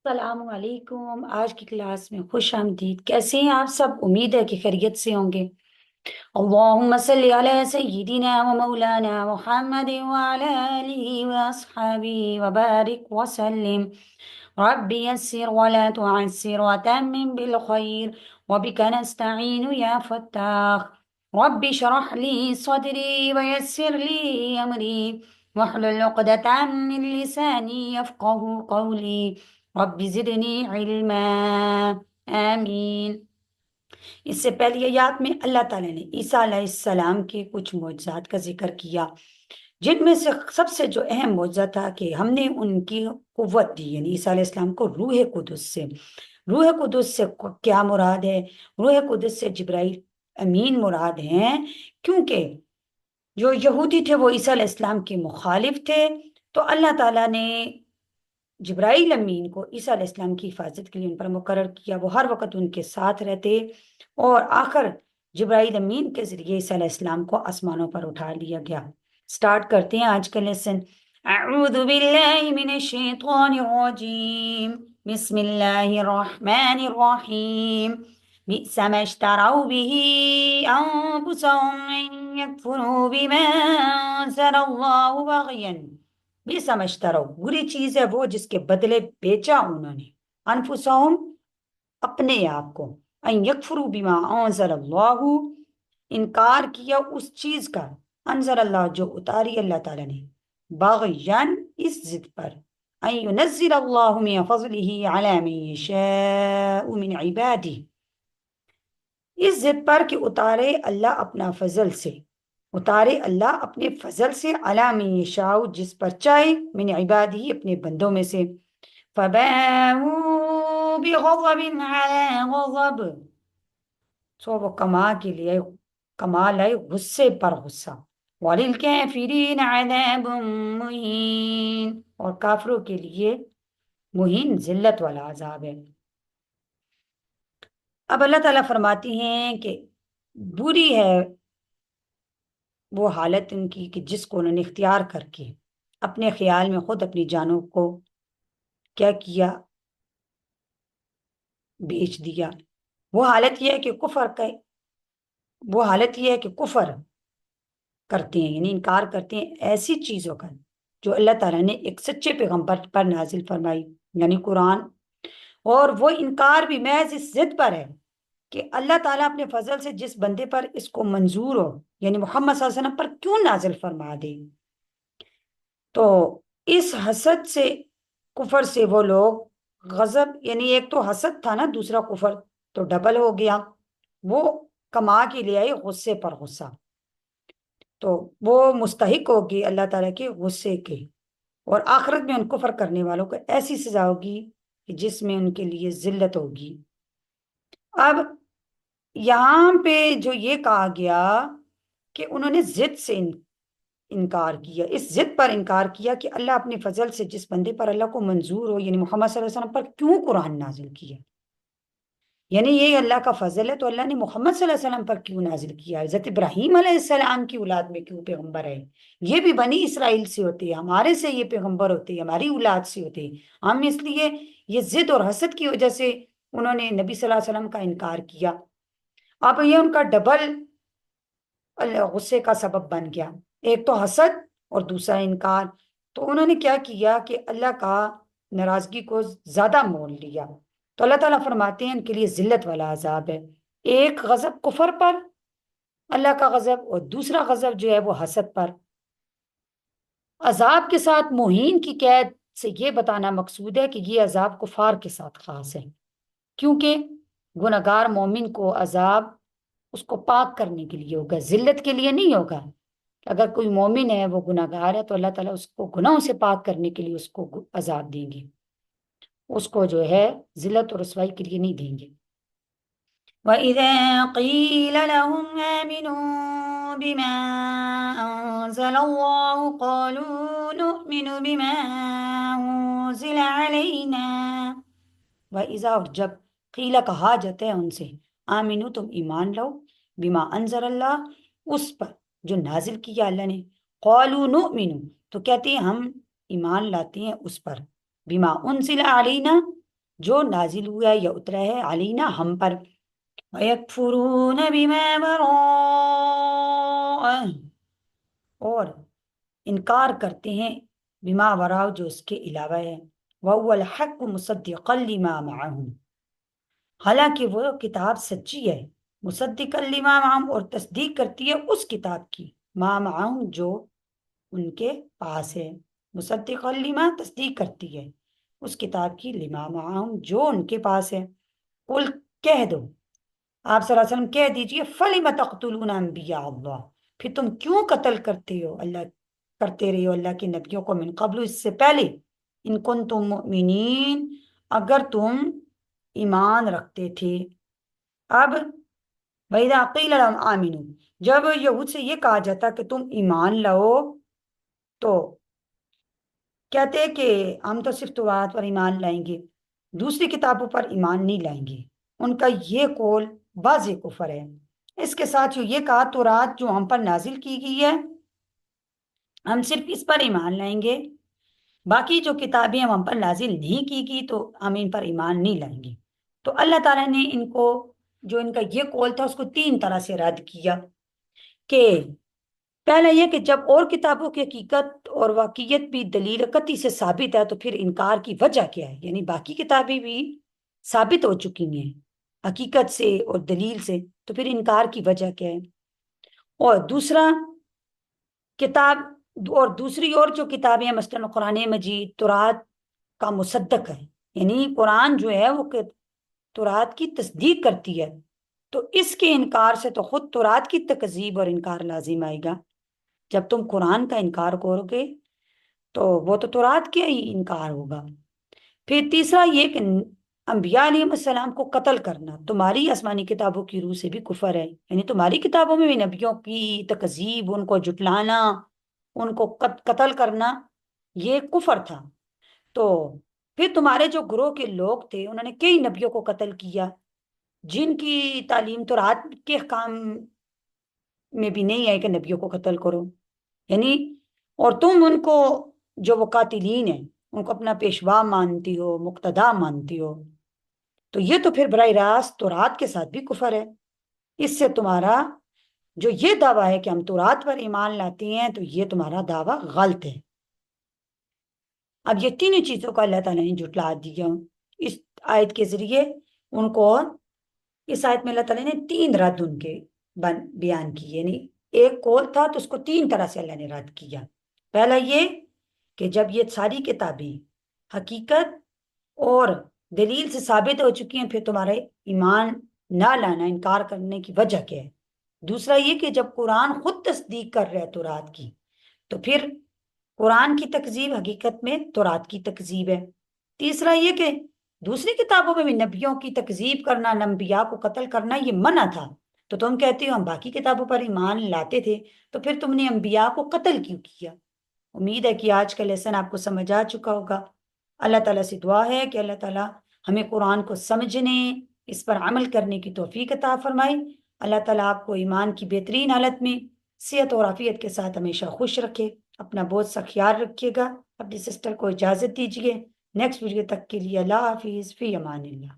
السلام علیکم، آج کی کلاس میں خوش آمدید۔ کیسے ہیں آپ سب؟ امید ہے کہ خیریت سے ہوں گے۔ اللہم صلی علی سیدنا و مولانا محمد وعلی آلہ واصحابہ وبارک وسلم۔ رب یسر ولا تعسر وتمم بالخیر وبک نستعین یا فتاح۔ رب اشرح لی صدری ویسر لی امری واحلل عقدۃ من لسانی یفقہوا قولی رب زدنی علما۔ آمین۔ اس سے پہلی آیات میں اللہ تعالیٰ نے عیسیٰ علیہ السلام کے کچھ معجزات کا ذکر کیا، جن میں سے سب سے جو اہم معجزہ تھا کہ ہم نے ان کی قوت دی، یعنی عیسیٰ علیہ السلام کو روح قدس سے۔ روح قدس سے کیا مراد ہے؟ روح قدس سے جبرائیل امین مراد ہیں، کیونکہ جو یہودی تھے وہ عیسیٰ علیہ السلام کے مخالف تھے، تو اللہ تعالیٰ نے جبرائیل امین کو عیسیٰ علیہ السلام کی حفاظت کے لیے ان پر مقرر کیا۔ وہ ہر وقت ان کے ساتھ رہتے، اور آخر جبرائیل امین کے ذریعے عیسیٰ علیہ السلام کو آسمانوں پر اٹھا لیا گیا۔ سٹارٹ کرتے ہیں آج کا لیسن۔ اعوذ باللہ من الشیطان الرجیم، بسم اللہ الرحمن الرحیم۔ بئس ما اشتروا به انفسهم ان يكفروا بما انزل الله بغيا۔ بے سمجھتا رہو، بری چیز ہے وہ جس کے بدلے بیچا انہوں نے، انفسہم اپنے آپ کو، ان یکفروا بما انزل اللہ انکار کیا اس چیز کا، انزل اللہ جو اتاری اللہ تعالیٰ نے، باغیان اس ضد پر، ان ینزل اللہ من فضلہ علی من یشاء من عبادہ، اس ضد پر کہ اتارے اللہ اپنا فضل سے، اتارے اللہ اپنے فضل سے، علی من یشاء جس پر چاہے، من عبادہ اپنے بندوں میں سے، فباءوا بغضب علی غضب، سو وہ کما لائے غصے پر غصہ، وللکافرین عذاب مہین، اور کافروں کے لیے مہین ذلت والا عذاب ہے۔ اب اللہ تعالیٰ فرماتی ہیں کہ بری ہے وہ حالت ان کی کہ جس کو انہوں نے اختیار کر کے اپنے خیال میں خود اپنی جانوں کو کیا کیا، بیچ دیا۔ وہ حالت یہ ہے کہ کفر کرتے ہیں، یعنی انکار کرتے ہیں ایسی چیزوں کا جو اللہ تعالیٰ نے ایک سچے پیغمبر پر نازل فرمائی، یعنی قرآن، اور وہ انکار بھی محض اس ضد پر ہے کہ اللہ تعالیٰ اپنے فضل سے جس بندے پر اس کو منظور ہو، یعنی محمد صلی اللہ علیہ وسلم پر کیوں نازل فرما دے۔ تو اس حسد سے، کفر سے وہ لوگ غضب، یعنی ایک تو حسد تھا نا، دوسرا کفر، تو ڈبل ہو گیا، وہ کما کے لے آئے غصے پر غصہ، تو وہ مستحق ہوگی اللہ تعالیٰ کے غصے کے، اور آخرت میں ان کفر کرنے والوں کو ایسی سزا ہوگی کہ جس میں ان کے لیے ذلت ہوگی۔ اب یہاں پہ جو یہ کہا گیا کہ انہوں نے ضد سے انکار کیا، اس ضد پر انکار کیا کہ اللہ اپنے فضل سے جس بندے پر اللہ کو منظور ہو، یعنی محمد صلی اللہ علیہ وسلم پر کیوں قرآن نازل کیا، یعنی یہ اللہ کا فضل ہے تو اللہ نے محمد صلی اللہ علیہ وسلم پر کیوں نازل کیا، حضرت ابراہیم علیہ السلام کی اولاد میں کیوں پیغمبر ہے، یہ بھی بنی اسرائیل سے ہوتے ہیں، ہمارے سے یہ پیغمبر ہوتے ہیں، ہماری اولاد سے ہوتے ہیں، ہم اس لیے یہ ضد اور حسد کی وجہ سے انہوں نے نبی صلی اللہ علیہ وسلم کا انکار کیا۔ اب یہ ان کا ڈبل غصے کا سبب بن گیا، ایک تو حسد اور دوسرا انکار، تو انہوں نے کیا کیا کہ اللہ کا ناراضگی کو زیادہ مول لیا، تو اللہ تعالیٰ فرماتے ہیں ان کے لیے ذلت والا عذاب ہے، ایک غضب کفر پر اللہ کا غضب، اور دوسرا غضب جو ہے وہ حسد پر۔ عذاب کے ساتھ مہین کی قید سے یہ بتانا مقصود ہے کہ یہ عذاب کفار کے ساتھ خاص ہے، کیونکہ گناہگار مومن کو عذاب اس کو پاک کرنے کے لیے ہوگا، ذلت کے لیے نہیں ہوگا۔ اگر کوئی مومن ہے وہ گناہگار ہے تو اللہ تعالیٰ اس کو گناہوں سے پاک کرنے کے لیے اس کو عذاب دیں گے، اس کو جو ہے ذلت اور رسوائی کے لیے نہیں دیں گے۔ وَإِذَا قِيلَ لَهُمْ آمِنُوا بِمَا أَنزَلَ اللَّهُ قَالُوا نُؤْمِنُ بِمَا أُنزِلَ عَلَيْنَا۔ وَإِذَا، اور جب قیل کہا جاتا ہے ان سے، آمنو تم ایمان لاؤ، بما انزل اللہ اس پر جو نازل کیا اللہ نے، قالوا نؤمن تو کہتے ہیں ہم ایمان لاتے ہیں اس پر، بما انزل علینا جو نازل ہوا ہے یا اترا ہے علینا ہم پر، وَيَكْفُرُونَ بِمَا وَرَاءَهُ اور انکار کرتے ہیں بما وراء جو اس کے علاوہ ہے، وَهُوَ الْحَقُّ مُصَدِّقًا لِمَا مَعَهُمْ حالانکہ وہ کتاب سچی ہے، مصدق لما معہم اور تصدیق کرتی ہے اس کتاب کی، ما معہم جو ان کے پاس ہے، مصدق لما تصدیق کرتی ہے اس کتاب کی، لما معہم جو ان کے پاس ہے۔ قل کہہ دو، آپ صلی اللہ علیہ وسلم کہہ دیجئے، فَلِمَ تَقْتُلُونَ أَنبِيَاءَ اللَّهِ پھر تم کیوں قتل کرتے ہو اللہ، کرتے رہے ہو اللہ کے نبیوں کو، من قبل اس سے پہلے، ان کنتم مؤمنین اگر تم ایمان رکھتے تھے۔ اب وَإِذَا قِيلَ لَهُمْ آمِنُوا جب یہود سے یہ کہا جاتا کہ تم ایمان لاؤ، تو کہتے کہ ہم تو صرف توراۃ پر ایمان لائیں گے، دوسری کتابوں پر ایمان نہیں لائیں گے۔ ان کا یہ قول واضح کفر ہے۔ اس کے ساتھ یہ کہا توراۃ جو ہم پر نازل کی گئی ہے ہم صرف اس پر ایمان لائیں گے، باقی جو کتابیں ہم پر نازل نہیں کی گئی تو ہم ان پر ایمان نہیں لائیں گے۔ تو اللہ تعالیٰ نے ان کو، جو ان کا یہ قول تھا، اس کو تین طرح سے رد کیا کہ پہلا یہ کہ جب اور کتابوں کی حقیقت اور واقعیت بھی دلیل قطعی سے ثابت ہے تو پھر انکار کی وجہ کیا ہے، یعنی باقی کتابیں بھی ثابت ہو چکی ہیں حقیقت سے اور دلیل سے، تو پھر انکار کی وجہ کیا ہے۔ اور دوسرا کتاب اور دوسری اور جو کتابیں ہیں مثلاً قرآن مجید توراۃ کا مصدق ہے، یعنی قرآن جو ہے وہ توراۃ کی تصدیق کرتی ہے، تو اس کے انکار سے تو خود توراۃ کی تکذیب اور انکار لازم آئے گا۔ جب تم قرآن کا انکار کرو گے تو وہ تو توراۃ کا ہی انکار ہوگا۔ پھر تیسرا یہ کہ انبیاء علیہ السلام کو قتل کرنا تمہاری آسمانی کتابوں کی روح سے بھی کفر ہے، یعنی تمہاری کتابوں میں بھی نبیوں کی تکذیب، ان کو جھٹلانا، ان کو قتل کرنا یہ کفر تھا۔ تو پھر تمہارے جو گروہ کے لوگ تھے انہوں نے کئی نبیوں کو قتل کیا جن کی تعلیم توراۃ کے احکام میں بھی نہیں ہے کہ نبیوں کو قتل کرو، یعنی اور تم ان کو جو وہ قاتلین ہیں ان کو اپنا پیشوا مانتی ہو، مقتدا مانتی ہو، تو یہ تو پھر براہ راست توراۃ کے ساتھ بھی کفر ہے۔ اس سے تمہارا جو یہ دعویٰ ہے کہ ہم توراۃ پر ایمان لاتے ہیں تو یہ تمہارا دعویٰ غلط ہے۔ اب یہ تینوں چیزوں کو اللہ تعالیٰ نے جھٹلا دیا اس آیت کے ذریعے ان کو۔ اس آیت میں اللہ تعالیٰ نے تین رد ان کے بیان کی، یعنی ایک قول تھا تو اس کو تین طرح سے اللہ نے رد کیا۔ پہلا یہ کہ جب یہ ساری کتابیں حقیقت اور دلیل سے ثابت ہو چکی ہیں پھر تمہارے ایمان نہ لانا، انکار کرنے کی وجہ کیا ہے۔ دوسرا یہ کہ جب قرآن خود تصدیق کر رہا ہے توراۃ کی تو پھر قرآن کی تکذیب حقیقت میں توراۃ کی تکذیب ہے۔ تیسرا یہ کہ دوسری کتابوں میں بھی نبیوں کی تکذیب کرنا، انبیاء کو قتل کرنا یہ منع تھا، تو تم کہتے ہو ہم باقی کتابوں پر ایمان لاتے تھے تو پھر تم نے انبیاء کو قتل کیوں کیا۔ امید ہے کہ آج کا لیسن آپ کو سمجھ آ چکا ہوگا۔ اللہ تعالیٰ سے دعا ہے کہ اللہ تعالیٰ ہمیں قرآن کو سمجھنے، اس پر عمل کرنے کی توفیق عطا فرمائے۔ اللہ تعالیٰ آپ کو ایمان کی بہترین حالت میں صحت اور عافیت کے ساتھ ہمیشہ خوش رکھے۔ اپنا بہت سا خیال رکھیے گا۔ اپنی سسٹر کو اجازت دیجیے۔ نیکسٹ ویڈیو تک کے لیے اللہ حافظ، فی امان اللہ۔